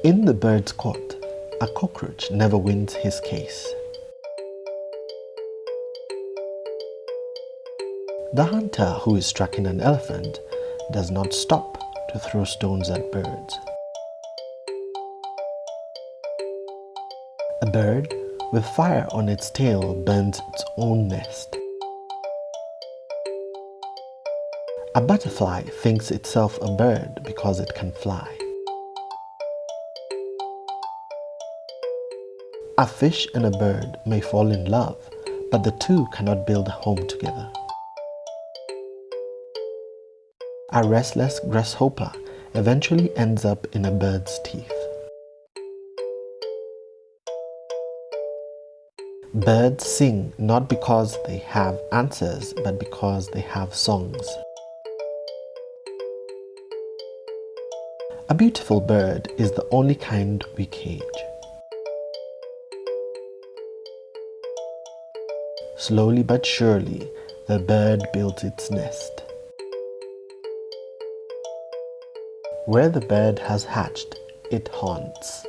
In the bird's court, a cockroach never wins his case. The hunter who is tracking an elephant does not stop to throw stones at birds. A bird with fire on its tail burns its own nest. A butterfly thinks itself a bird because it can fly. A fish and a bird may fall in love, but the two cannot build a home together. A restless grasshopper eventually ends up in a bird's teeth. Birds sing not because they have answers, but because they have songs. A beautiful bird is the only kind we cage. Slowly but surely, the bird builds its nest. Where the bird has hatched, it haunts.